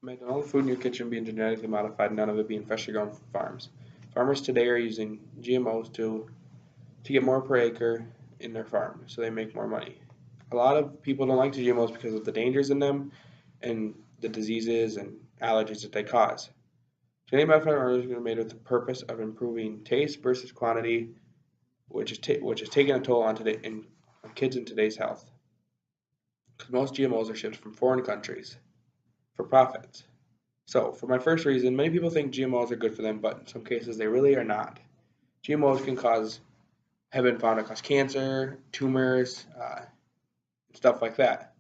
Imagine all the food in your kitchen being genetically modified, none of it being freshly grown from farms. Farmers today are using GMOs to get more per acre in their farm, so they make more money. A lot of people don't like the GMOs because of the dangers in them and the diseases and allergies that they cause. Genetically modified organisms are made with the purpose of improving taste versus quantity, which is taking a toll on kids in today's health. Because most GMOs are shipped from foreign countries for profits. So, for my first reason, many people think GMOs are good for them, but in some cases they really are not. GMOs have been found to cause cancer, tumors, stuff like that.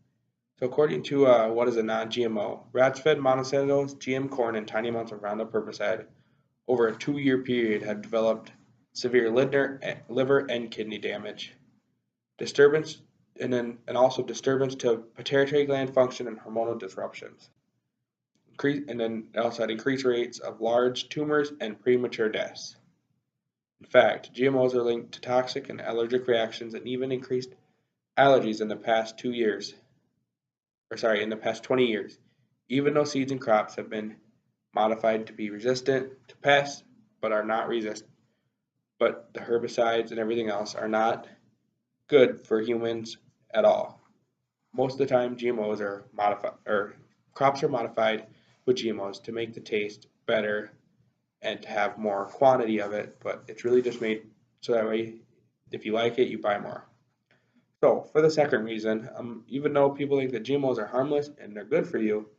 So, according to what is a non-GMO, rats fed monocellulose, GM corn, and tiny amounts of Roundup herbicide over a 2-year period have developed severe liver and kidney damage, disturbance, and also disturbance to pituitary gland function and hormonal disruptions. And then it also had increased rates of large tumors and premature deaths. In fact, GMOs are linked to toxic and allergic reactions and even increased allergies in the past 2 years, in the past 20 years, even though seeds and crops have been modified to be resistant to pests, but are not resistant. But the herbicides and everything else are not good for humans at all. Most of the time, GMOs are modified, or crops are modified with GMOs to make the taste better and to have more quantity of it, but it's really just made so that way if you like it, you buy more. So, for the second reason, even though people think that GMOs are harmless and they're good for you,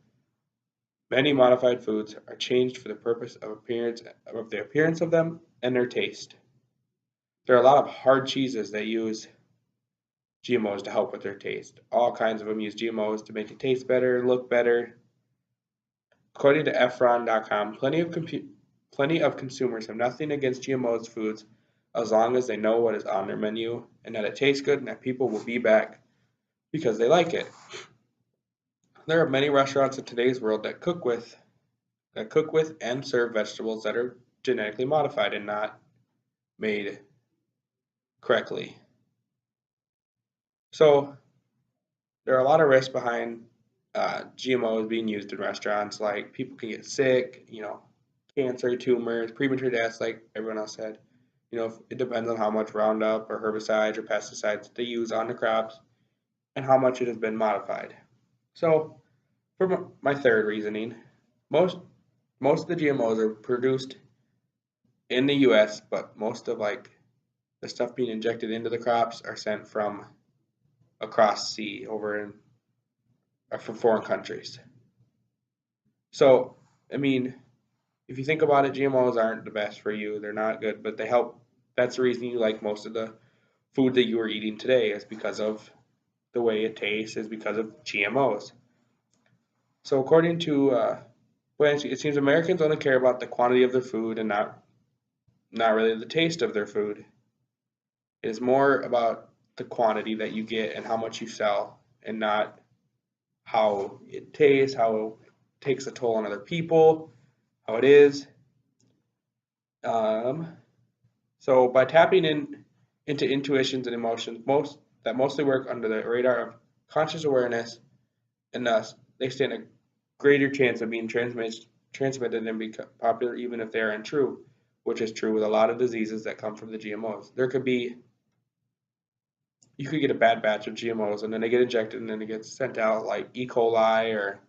many modified foods are changed for the purpose of the appearance of them and their taste. There are a lot of hard cheeses that use GMOs to help with their taste. All kinds of them use GMOs to make it taste better, look better. According to Efron.com, plenty of consumers have nothing against GMOs foods as long as they know what is on their menu and that it tastes good and that people will be back because they like it. There are many restaurants in today's world that cook with and serve vegetables that are genetically modified and not made correctly. So there are a lot of risks behind GMOs being used in restaurants. Like people can get sick, cancer, tumors, premature deaths, like everyone else said. It depends on how much Roundup or herbicides or pesticides they use on the crops and how much it has been modified. So, for my third reasoning, most most of the GMOs are produced in the U.S., but most of the stuff being injected into the crops are sent from across sea from foreign countries. So, I mean, if you think about it, GMOs aren't the best for you. They're not good, but they help. That's the reason you like most of the food that you are eating today is because of the way it tastes, is because of GMOs. So according to it seems Americans only care about the quantity of their food and not really the taste of their food. It is more about the quantity that you get and how much you sell, and not how it tastes, how it takes a toll on other people, how it is. Um, so by tapping into intuitions and emotions, mostly work under the radar of conscious awareness, and thus they stand a greater chance of being transmitted and become popular even if they are untrue, which is true with a lot of diseases that come from the GMOs. You could get a bad batch of GMOs and then they get injected and then it gets sent out like E. coli or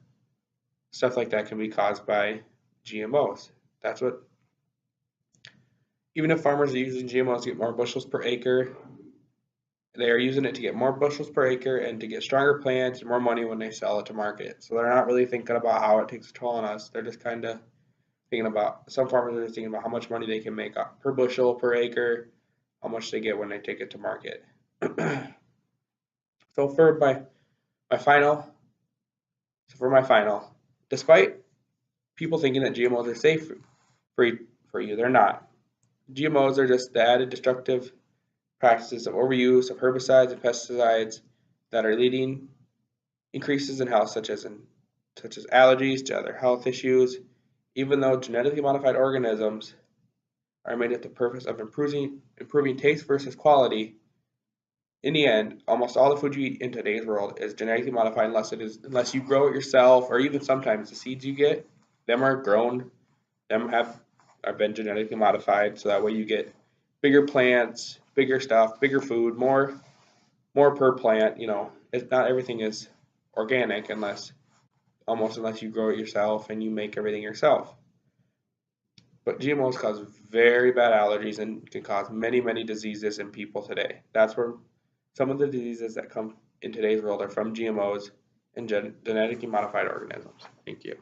stuff like that can be caused by GMOs. That's what, even if farmers are using GMOs to get more bushels per acre, they are using it to get more bushels per acre and to get stronger plants and more money when they sell it to market. So they're not really thinking about how it takes a toll on us. They're just kind of thinking about, some farmers are just thinking about how much money they can make per bushel per acre, how much they get when they take it to market. So my final, for my final, despite people thinking that GMOs are safe for you, they're not. GMOs are just the added destructive practices of overuse of herbicides and pesticides that are leading increases in health, such as allergies to other health issues. Even though genetically modified organisms are made with the purpose of improving taste versus quality, in the end, almost all the food you eat in today's world is genetically modified unless you grow it yourself, or even sometimes the seeds you get, them are grown, them have been genetically modified, so that way you get bigger plants, bigger stuff, bigger food, more per plant. It's not everything is organic unless you grow it yourself and you make everything yourself. But GMOs cause very bad allergies and can cause many, many diseases in people today. That's where some of the diseases that come in today's world are from GMOs and genetically modified organisms. Thank you.